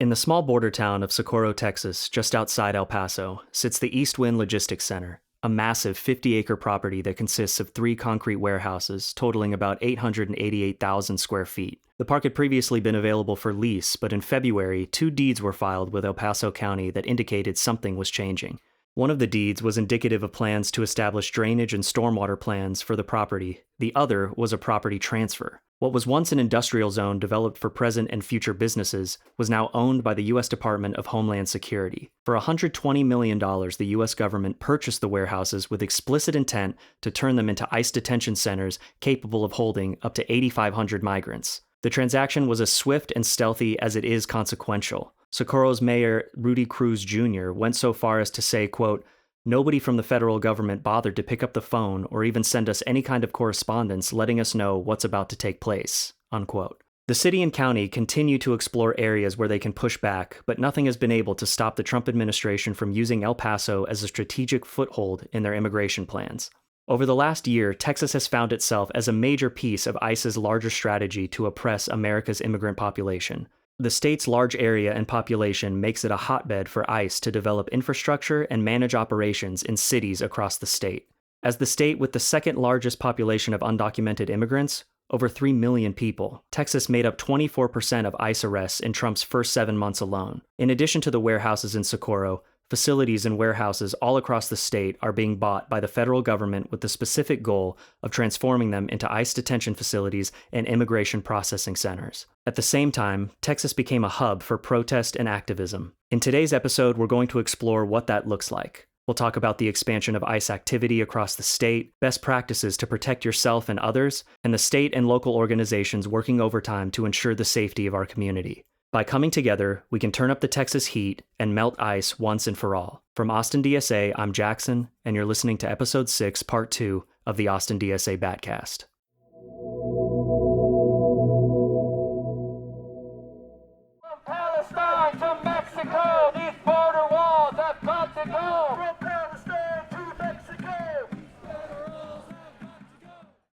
In the small border town of Socorro, Texas, just outside El Paso, sits the East Wind Logistics Center, a massive 50-acre property that consists of 3 concrete warehouses totaling about 888,000 square feet. The park had previously been available for lease, but in February, 2 deeds were filed with El Paso County that indicated something was changing. One of the deeds was indicative of plans to establish drainage and stormwater plans for the property. The other was a property transfer. What was once an industrial zone developed for present and future businesses was now owned by the U.S. Department of Homeland Security. For $120 million, the U.S. government purchased the warehouses with explicit intent to turn them into ICE detention centers capable of holding up to 8,500 migrants. The transaction was as swift and stealthy as it is consequential. Socorro's mayor, Rudy Cruz Jr., went so far as to say, quote, "Nobody from the federal government bothered to pick up the phone or even send us any kind of correspondence letting us know what's about to take place," unquote. The city and county continue to explore areas where they can push back, but nothing has been able to stop the Trump administration from using El Paso as a strategic foothold in their immigration plans. Over the last year, Texas has found itself as a major piece of ICE's larger strategy to oppress America's immigrant population. The state's large area and population makes it a hotbed for ICE to develop infrastructure and manage operations in cities across the state. As the state with the second largest population of undocumented immigrants, over 3 million people, Texas made up 24% of ICE arrests in Trump's first 7 months alone. In addition to the warehouses in Socorro, facilities and warehouses all across the state are being bought by the federal government with the specific goal of transforming them into ICE detention facilities and immigration processing centers. At the same time, Texas became a hub for protest and activism. In today's episode, we're going to explore what that looks like. We'll talk about the expansion of ICE activity across the state, best practices to protect yourself and others, and the state and local organizations working overtime to ensure the safety of our community. By coming together, we can turn up the Texas heat and melt ICE once and for all. From Austin DSA, I'm Jackson, and you're listening to Episode 6, Part 2 of the Austin DSA Batcast. From Palestine to Mexico, these border walls have got to go. From Palestine to Mexico.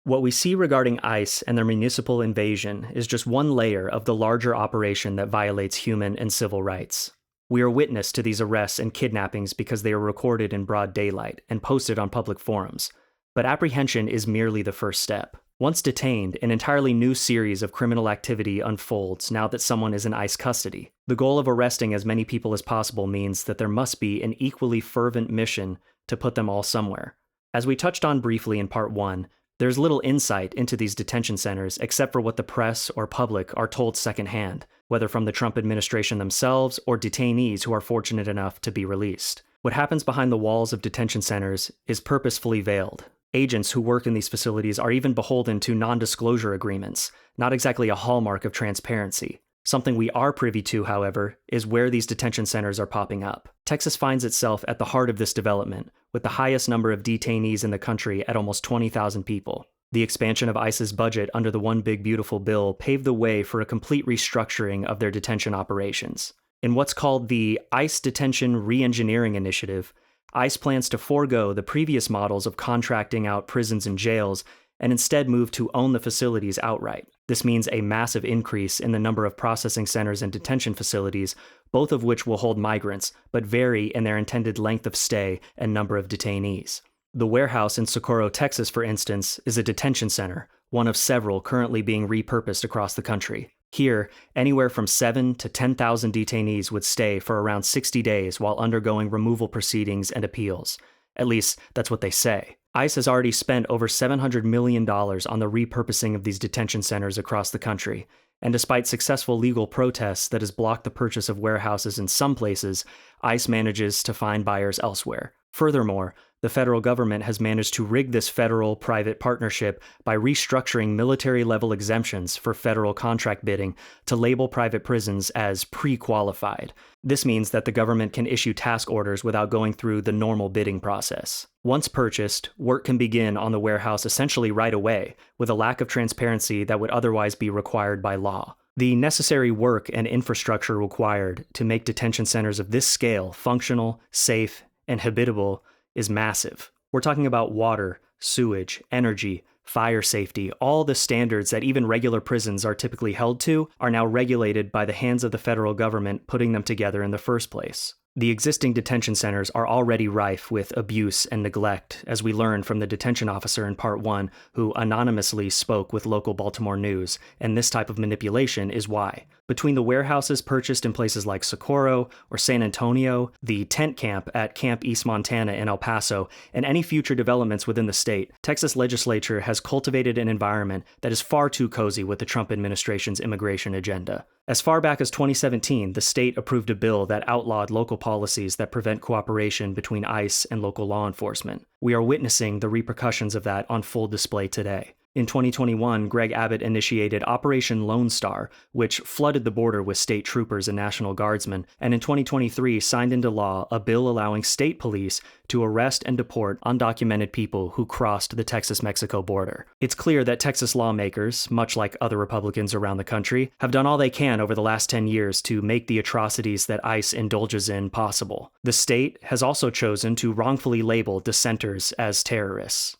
What we see regarding ICE and their municipal invasion is just one layer of the larger operation that violates human and civil rights. We are witness to these arrests and kidnappings because they are recorded in broad daylight and posted on public forums. But apprehension is merely the first step. Once detained, an entirely new series of criminal activity unfolds now that someone is in ICE custody. The goal of arresting as many people as possible means that there must be an equally fervent mission to put them all somewhere. As we touched on briefly in Part 1, there's little insight into these detention centers except for what the press or public are told secondhand, whether from the Trump administration themselves or detainees who are fortunate enough to be released. What happens behind the walls of detention centers is purposefully veiled. Agents who work in these facilities are even beholden to non-disclosure agreements, not exactly a hallmark of transparency. Something we are privy to, however, is where these detention centers are popping up. Texas finds itself at the heart of this development, with the highest number of detainees in the country at almost 20,000 people. The expansion of ICE's budget under the One Big Beautiful Bill paved the way for a complete restructuring of their detention operations. In what's called the ICE Detention Reengineering Initiative, ICE plans to forego the previous models of contracting out prisons and jails and instead move to own the facilities outright. This means a massive increase in the number of processing centers and detention facilities, both of which will hold migrants, but vary in their intended length of stay and number of detainees. The warehouse in Socorro, Texas, for instance, is a detention center, one of several currently being repurposed across the country. Here, anywhere from 7,000 to 10,000 detainees would stay for around 60 days while undergoing removal proceedings and appeals. At least, that's what they say. ICE has already spent over $700 million on the repurposing of these detention centers across the country, and despite successful legal protests that has blocked the purchase of warehouses in some places, ICE manages to find buyers elsewhere. Furthermore, the federal government has managed to rig this federal-private partnership by restructuring military-level exemptions for federal contract bidding to label private prisons as pre-qualified. This means that the government can issue task orders without going through the normal bidding process. Once purchased, work can begin on the warehouse essentially right away, with a lack of transparency that would otherwise be required by law. The necessary work and infrastructure required to make detention centers of this scale functional, safe, and habitable is massive. We're talking about water, sewage, energy, fire safety, all the standards that even regular prisons are typically held to, are now regulated by the hands of the federal government putting them together in the first place. The existing detention centers are already rife with abuse and neglect, as we learned from the detention officer in Part 1 who anonymously spoke with local Baltimore news, and this type of manipulation is why. Between the warehouses purchased in places like Socorro or San Antonio, the tent camp at Camp East Montana in El Paso, and any future developments within the state, Texas legislature has cultivated an environment that is far too cozy with the Trump administration's immigration agenda. As far back as 2017, the state approved a bill that outlawed local policies that prevent cooperation between ICE and local law enforcement. We are witnessing the repercussions of that on full display today. In 2021, Greg Abbott initiated Operation Lone Star, which flooded the border with state troopers and National Guardsmen, and in 2023 signed into law a bill allowing state police to arrest and deport undocumented people who crossed the Texas-Mexico border. It's clear that Texas lawmakers, much like other Republicans around the country, have done all they can over the last 10 years to make the atrocities that ICE indulges in possible. The state has also chosen to wrongfully label dissenters as terrorists.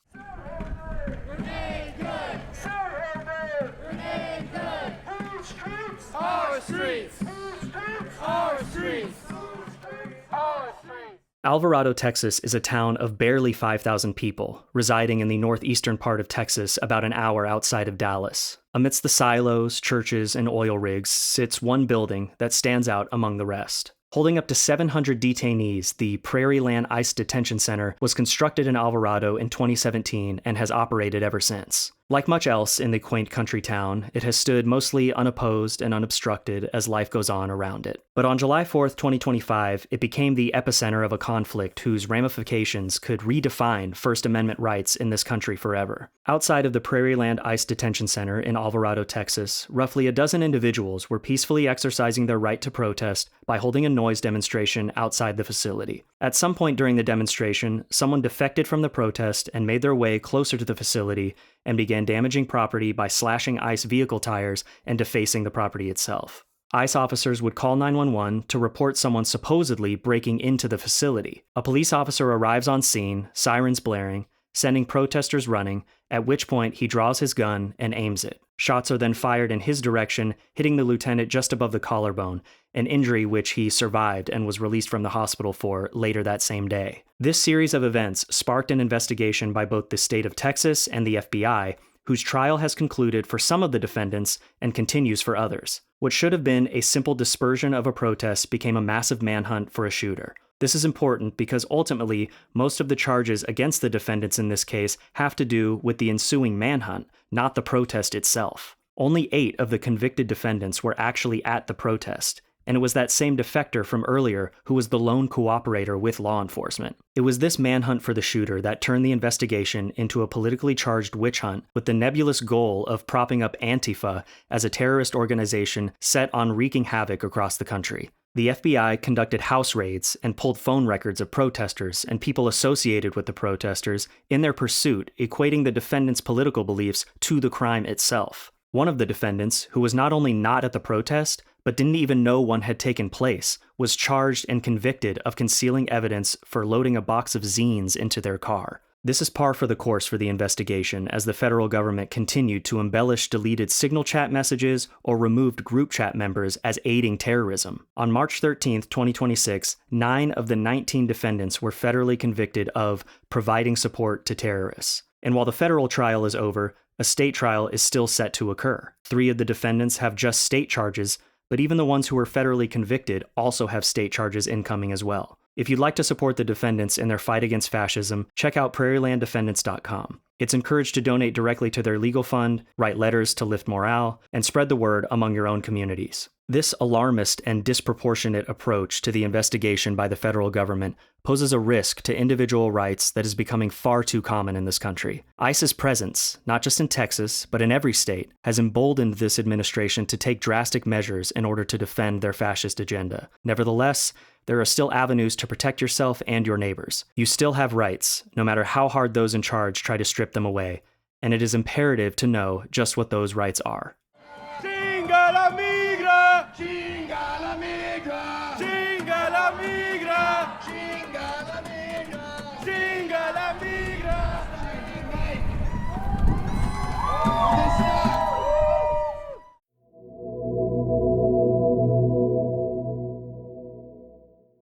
Alvarado, Texas is a town of barely 5,000 people, residing in the northeastern part of Texas about an hour outside of Dallas. Amidst the silos, churches, and oil rigs sits one building that stands out among the rest. Holding up to 700 detainees, the Prairie Land ICE Detention Center was constructed in Alvarado in 2017 and has operated ever since. Like much else in the quaint country town, it has stood mostly unopposed and unobstructed as life goes on around it. But on July 4th, 2025, it became the epicenter of a conflict whose ramifications could redefine First Amendment rights in this country forever. Outside of the Prairie Land ICE Detention Center in Alvarado, Texas, roughly a dozen individuals were peacefully exercising their right to protest by holding a noise demonstration outside the facility. At some point during the demonstration, someone defected from the protest and made their way closer to the facility and began damaging property by slashing ICE vehicle tires and defacing the property itself. ICE officers would call 911 to report someone supposedly breaking into the facility. A police officer arrives on scene, sirens blaring, sending protesters running, at which point he draws his gun and aims it. Shots are then fired in his direction, hitting the lieutenant just above the collarbone, an injury which he survived and was released from the hospital for later that same day. This series of events sparked an investigation by both the state of Texas and the FBI, whose trial has concluded for some of the defendants and continues for others. What should have been a simple dispersion of a protest became a massive manhunt for a shooter. This is important because ultimately, most of the charges against the defendants in this case have to do with the ensuing manhunt, not the protest itself. Only 8 of the convicted defendants were actually at the protest, and it was that same defector from earlier who was the lone cooperator with law enforcement. It was this manhunt for the shooter that turned the investigation into a politically charged witch hunt with the nebulous goal of propping up Antifa as a terrorist organization set on wreaking havoc across the country. The FBI conducted house raids and pulled phone records of protesters and people associated with the protesters in their pursuit, equating the defendants' political beliefs to the crime itself. One of the defendants, who was not only not at the protest, but didn't even know one had taken place, was charged and convicted of concealing evidence for loading a box of zines into their car. This is par for the course for the investigation as the federal government continued to embellish deleted signal chat messages or removed group chat members as aiding terrorism. On March 13, 2026, 9 of the 19 defendants were federally convicted of providing support to terrorists. And while the federal trial is over, a state trial is still set to occur. 3 of the defendants have just state charges, but even the ones who were federally convicted also have state charges incoming as well. If you'd like to support the defendants in their fight against fascism, check out prairielanddefendants.com. It's encouraged to donate directly to their legal fund, write letters to lift morale, and spread the word among your own communities. This alarmist and disproportionate approach to the investigation by the federal government poses a risk to individual rights that is becoming far too common in this country. ICE's presence, not just in Texas, but in every state, has emboldened this administration to take drastic measures in order to defend their fascist agenda. Nevertheless, there are still avenues to protect yourself and your neighbors. You still have rights, no matter how hard those in charge try to strip them away, and it is imperative to know just what those rights are. Chinga la migra! Chinga la migra! Chinga la migra! Chinga la migra! Chinga la migra!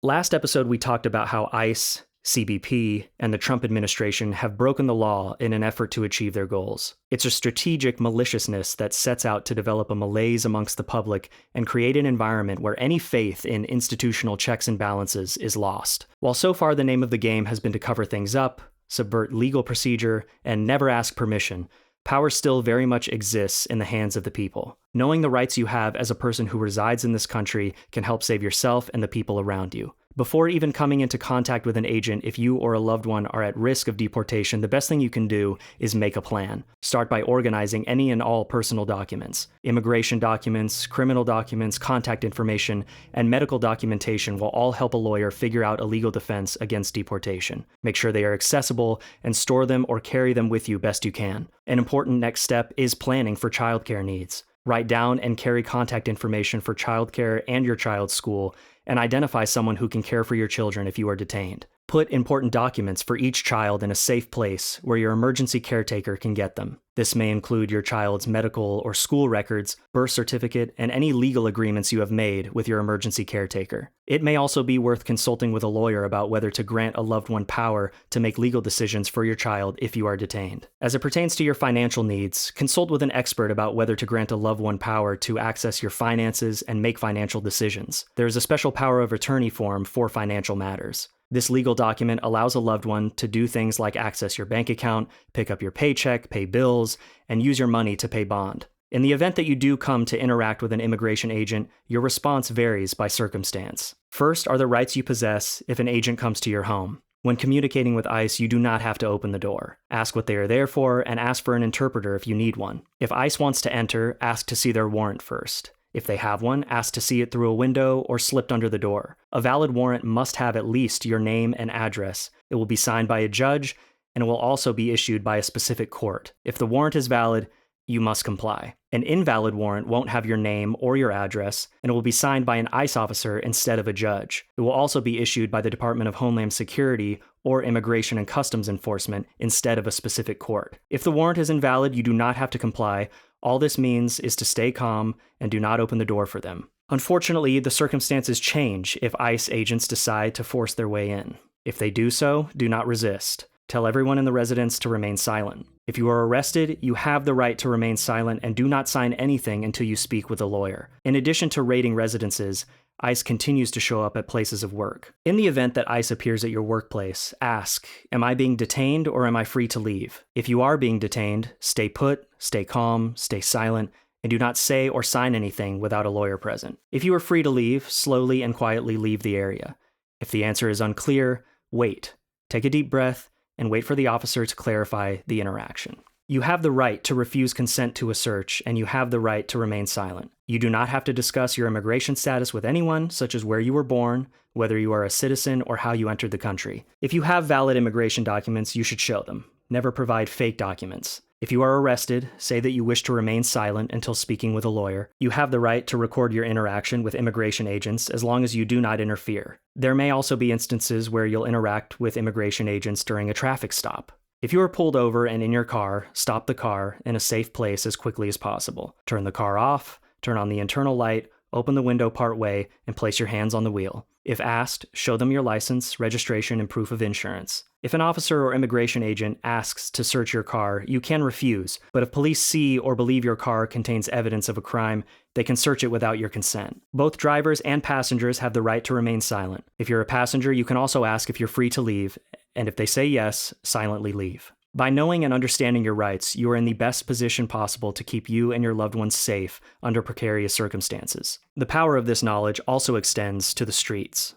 Last episode, we talked about how ICE, CBP, and the Trump administration have broken the law in an effort to achieve their goals. It's a strategic maliciousness that sets out to develop a malaise amongst the public and create an environment where any faith in institutional checks and balances is lost. While so far the name of the game has been to cover things up, subvert legal procedure, and never ask permission, power still very much exists in the hands of the people. Knowing the rights you have as a person who resides in this country can help save yourself and the people around you. Before even coming into contact with an agent, if you or a loved one are at risk of deportation, the best thing you can do is make a plan. Start by organizing any and all personal documents. Immigration documents, criminal documents, contact information, and medical documentation will all help a lawyer figure out a legal defense against deportation. Make sure they are accessible and store them or carry them with you best you can. An important next step is planning for childcare needs. Write down and carry contact information for childcare and your child's school, and identify someone who can care for your children if you are detained. Put important documents for each child in a safe place where your emergency caretaker can get them. This may include your child's medical or school records, birth certificate, and any legal agreements you have made with your emergency caretaker. It may also be worth consulting with a lawyer about whether to grant a loved one power to make legal decisions for your child if you are detained. As it pertains to your financial needs, consult with an expert about whether to grant a loved one power to access your finances and make financial decisions. There is a special power of attorney form for financial matters. This legal document allows a loved one to do things like access your bank account, pick up your paycheck, pay bills, and use your money to pay bond. In the event that you do come to interact with an immigration agent, your response varies by circumstance. First are the rights you possess if an agent comes to your home. When communicating with ICE, you do not have to open the door. Ask what they are there for and ask for an interpreter if you need one. If ICE wants to enter, ask to see their warrant first. If they have one, ask to see it through a window or slipped under the door. A valid warrant must have at least your name and address. It will be signed by a judge, and it will also be issued by a specific court. If the warrant is valid, you must comply. An invalid warrant won't have your name or your address, and it will be signed by an ICE officer instead of a judge. It will also be issued by the Department of Homeland Security or Immigration and Customs Enforcement instead of a specific court. If the warrant is invalid, you do not have to comply. All this means is to stay calm and do not open the door for them. Unfortunately, the circumstances change if ICE agents decide to force their way in. If they do so, do not resist. Tell everyone in the residence to remain silent. If you are arrested, you have the right to remain silent and do not sign anything until you speak with a lawyer. In addition to raiding residences, ICE continues to show up at places of work. In the event that ICE appears at your workplace, ask, am I being detained or am I free to leave? If you are being detained, stay put, stay calm, stay silent, and do not say or sign anything without a lawyer present. If you are free to leave, slowly and quietly leave the area. If the answer is unclear, wait. Take a deep breath and wait for the officer to clarify the interaction. You have the right to refuse consent to a search, and you have the right to remain silent. You do not have to discuss your immigration status with anyone, such as where you were born, whether you are a citizen, or how you entered the country. If you have valid immigration documents, you should show them. Never provide fake documents. If you are arrested, say that you wish to remain silent until speaking with a lawyer. You have the right to record your interaction with immigration agents as long as you do not interfere. There may also be instances where you'll interact with immigration agents during a traffic stop. If you are pulled over and in your car, stop the car in a safe place as quickly as possible. Turn the car off, turn on the internal light, open the window part way, and place your hands on the wheel. If asked, show them your license, registration, and proof of insurance. If an officer or immigration agent asks to search your car, you can refuse, but if police see or believe your car contains evidence of a crime, they can search it without your consent. Both drivers and passengers have the right to remain silent. If you're a passenger, you can also ask if you're free to leave, and if they say yes, silently leave. By knowing and understanding your rights, you are in the best position possible to keep you and your loved ones safe under precarious circumstances. The power of this knowledge also extends to the streets.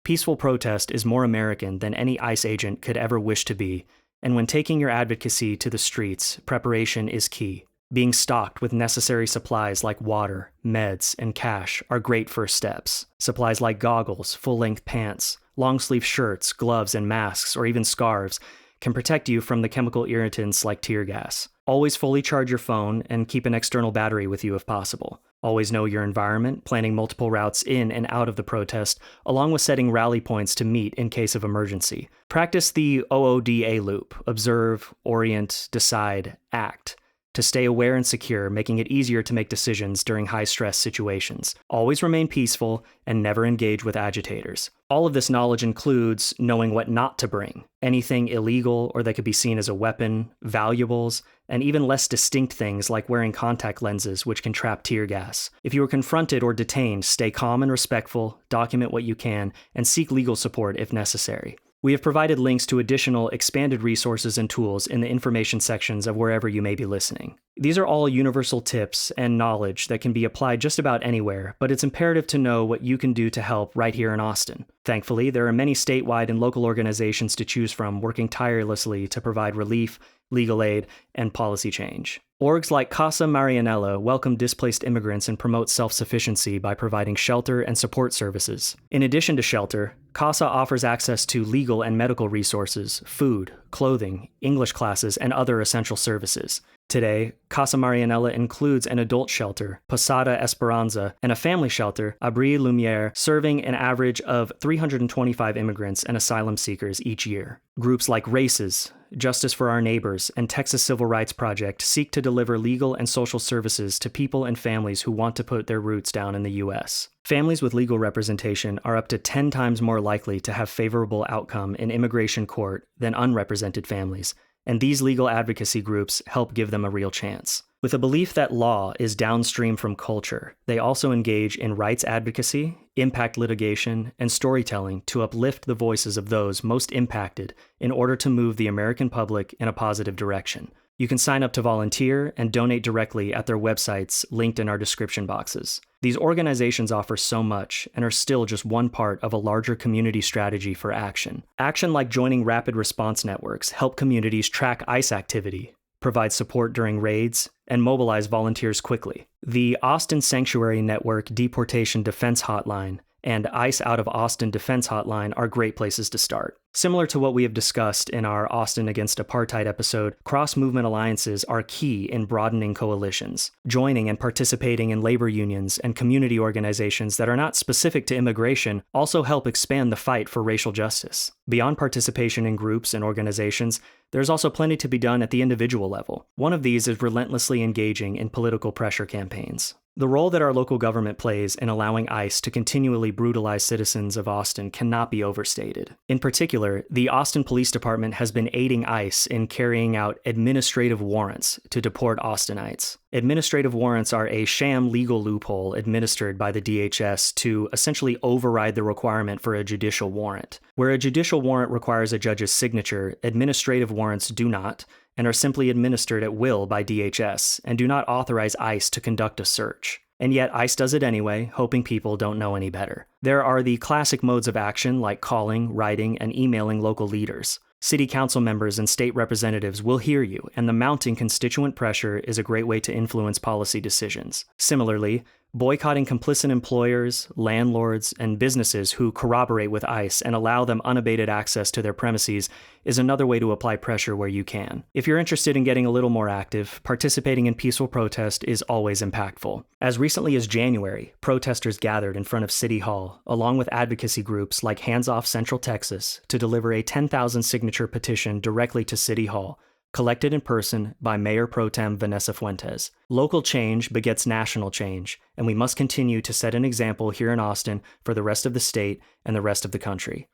Peaceful protest is more American than any ICE agent could ever wish to be, and when taking your advocacy to the streets, preparation is key. Being stocked with necessary supplies like water, meds, and cash are great first steps. Supplies like goggles, full-length pants, long-sleeve shirts, gloves, and masks, or even scarves can protect you from the chemical irritants like tear gas. Always fully charge your phone and keep an external battery with you if possible. Always know your environment, planning multiple routes in and out of the protest, along with setting rally points to meet in case of emergency. Practice the OODA loop: observe, orient, decide, act, to stay aware and secure, making it easier to make decisions during high-stress situations. Always remain peaceful and never engage with agitators. All of this knowledge includes knowing what not to bring, anything illegal or that could be seen as a weapon, valuables, and even less distinct things like wearing contact lenses, which can trap tear gas. If you are confronted or detained, stay calm and respectful, document what you can, and seek legal support if necessary. We have provided links to additional expanded resources and tools in the information sections of wherever you may be listening. These are all universal tips and knowledge that can be applied just about anywhere, but it's imperative to know what you can do to help right here in Austin. Thankfully, there are many statewide and local organizations to choose from working tirelessly to provide relief, legal aid, and policy change. Orgs like Casa Marianella welcome displaced immigrants and promote self-sufficiency by providing shelter and support services. In addition to shelter, Casa offers access to legal and medical resources, food, clothing, English classes, and other essential services. Today, Casa Marianella includes an adult shelter, Posada Esperanza, and a family shelter, Abri Lumiere, serving an average of 325 immigrants and asylum seekers each year. Groups like RACES, Justice for Our Neighbors, and Texas Civil Rights Project seek to deliver legal and social services to people and families who want to put their roots down in the U.S. Families with legal representation are up to 10 times more likely to have favorable outcome in immigration court than unrepresented families, and these legal advocacy groups help give them a real chance. With a belief that law is downstream from culture, they also engage in rights advocacy, impact litigation, and storytelling to uplift the voices of those most impacted in order to move the American public in a positive direction. You can sign up to volunteer and donate directly at their websites linked in our description boxes. These organizations offer so much and are still just one part of a larger community strategy for action. Action like joining rapid response networks help communities track ICE activity, provide support during raids, and mobilize volunteers quickly. The Austin Sanctuary Network Deportation Defense Hotline and ICE Out of Austin Defense Hotline are great places to start. Similar to what we have discussed in our Austin Against Apartheid episode, cross-movement alliances are key in broadening coalitions. Joining and participating in labor unions and community organizations that are not specific to immigration also help expand the fight for racial justice. Beyond participation in groups and organizations, there's also plenty to be done at the individual level. One of these is relentlessly engaging in political pressure campaigns. The role that our local government plays in allowing ICE to continually brutalize citizens of Austin cannot be overstated. In particular, the Austin Police Department has been aiding ICE in carrying out administrative warrants to deport Austinites. Administrative warrants are a sham legal loophole administered by the DHS to essentially override the requirement for a judicial warrant. Where a judicial warrant requires a judge's signature, administrative warrants do not, and are simply administered at will by DHS, and do not authorize ICE to conduct a search. And yet ICE does it anyway, hoping people don't know any better. There are the classic modes of action like calling, writing, and emailing local leaders. City council members and state representatives will hear you, and the mounting constituent pressure is a great way to influence policy decisions. Similarly, boycotting complicit employers, landlords, and businesses who corroborate with ICE and allow them unabated access to their premises is another way to apply pressure where you can. If you're interested in getting a little more active, participating in peaceful protest is always impactful. As recently as January, protesters gathered in front of City Hall, along with advocacy groups like Hands Off Central Texas, to deliver a 10,000 signature petition directly to City Hall, collected in person by Mayor Pro Tem Vanessa Fuentes. Local change begets national change, and we must continue to set an example here in Austin for the rest of the state and the rest of the country.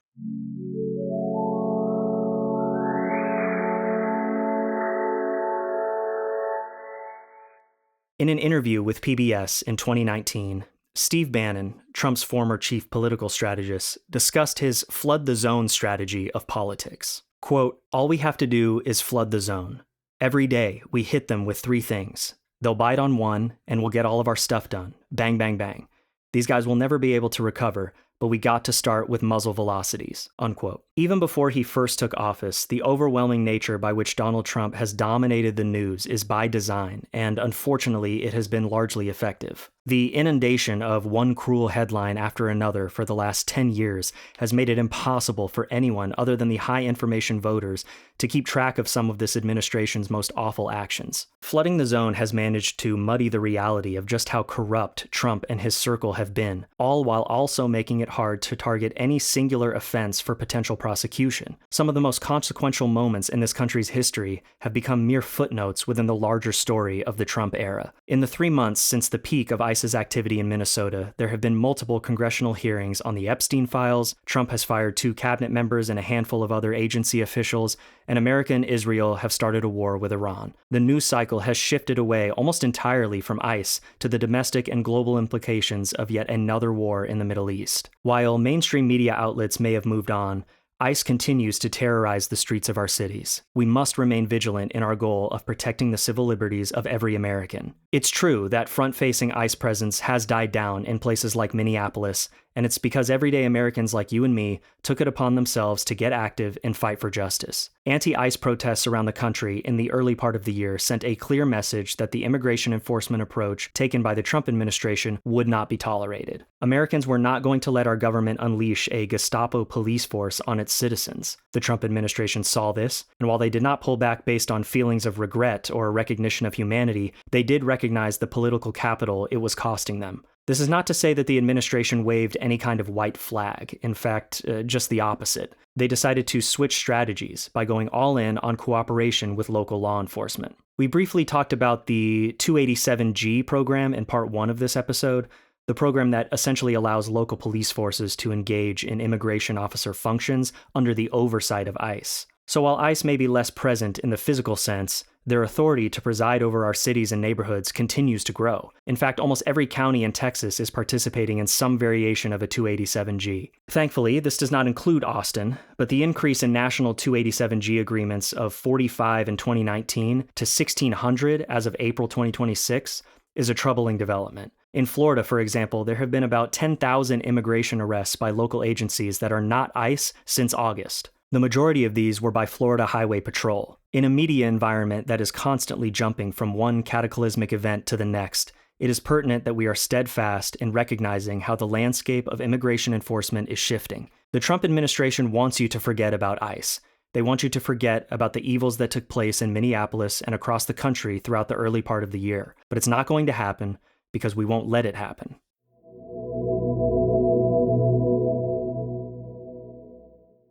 In an interview with PBS in 2019, Steve Bannon, Trump's former chief political strategist, discussed his flood the zone strategy of politics. Quote, "All we have to do is flood the zone. Every day, we hit them with 3 things. They'll bite on one, and we'll get all of our stuff done. Bang, bang, bang. These guys will never be able to recover, but we got to start with muzzle velocities," unquote. Even before he first took office, the overwhelming nature by which Donald Trump has dominated the news is by design, and unfortunately, it has been largely effective. The inundation of one cruel headline after another for the last 10 years has made it impossible for anyone other than the high-information voters to keep track of some of this administration's most awful actions. Flooding the zone has managed to muddy the reality of just how corrupt Trump and his circle have been, all while also making it hard to target any singular offense for potential prosecution. Some of the most consequential moments in this country's history have become mere footnotes within the larger story of the Trump era. In the 3 months since the peak of ICE's activity in Minnesota, there have been multiple congressional hearings on the Epstein files, Trump has fired 2 cabinet members and a handful of other agency officials, and America and Israel have started a war with Iran. The news cycle has shifted away almost entirely from ICE to the domestic and global implications of yet another war in the Middle East. While mainstream media outlets may have moved on, ICE continues to terrorize the streets of our cities. We must remain vigilant in our goal of protecting the civil liberties of every American. It's true that front-facing ICE presence has died down in places like Minneapolis, and it's because everyday Americans like you and me took it upon themselves to get active and fight for justice. Anti-ICE protests around the country in the early part of the year sent a clear message that the immigration enforcement approach taken by the Trump administration would not be tolerated. Americans were not going to let our government unleash a Gestapo police force on its citizens. The Trump administration saw this, and while they did not pull back based on feelings of regret or recognition of humanity, they did recognize the political capital it was costing them. This is not to say that the administration waved any kind of white flag. In fact, just the opposite. They decided to switch strategies by going all in on cooperation with local law enforcement. We briefly talked about the 287G program in part 1 of this episode, the program that essentially allows local police forces to engage in immigration officer functions under the oversight of ICE. So while ICE may be less present in the physical sense, their authority to preside over our cities and neighborhoods continues to grow. In fact, almost every county in Texas is participating in some variation of a 287G. Thankfully, this does not include Austin, but the increase in national 287G agreements of 45 in 2019 to 1,600 as of April 2026 is a troubling development. In Florida, for example, there have been about 10,000 immigration arrests by local agencies that are not ICE since August. The majority of these were by Florida Highway Patrol. In a media environment that is constantly jumping from one cataclysmic event to the next, it is pertinent that we are steadfast in recognizing how the landscape of immigration enforcement is shifting. The Trump administration wants you to forget about ICE. They want you to forget about the evils that took place in Minneapolis and across the country throughout the early part of the year. But it's not going to happen because we won't let it happen.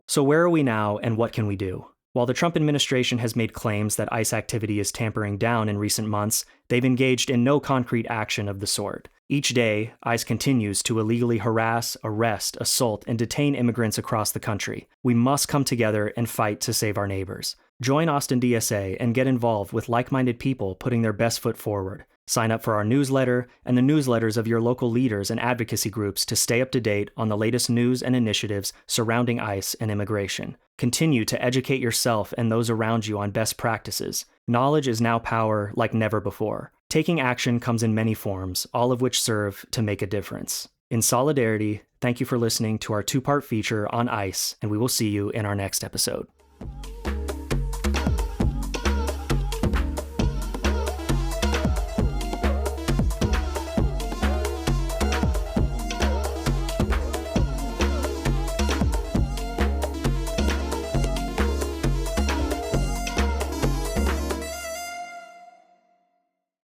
So where are we now, and what can we do? While the Trump administration has made claims that ICE activity is tampering down in recent months, they've engaged in no concrete action of the sort. Each day, ICE continues to illegally harass, arrest, assault, and detain immigrants across the country. We must come together and fight to save our neighbors. Join Austin DSA and get involved with like-minded people putting their best foot forward. Sign up for our newsletter and the newsletters of your local leaders and advocacy groups to stay up to date on the latest news and initiatives surrounding ICE and immigration. Continue to educate yourself and those around you on best practices. Knowledge is now power like never before. Taking action comes in many forms, all of which serve to make a difference. In solidarity, thank you for listening to our 2-part feature on ICE, and we will see you in our next episode.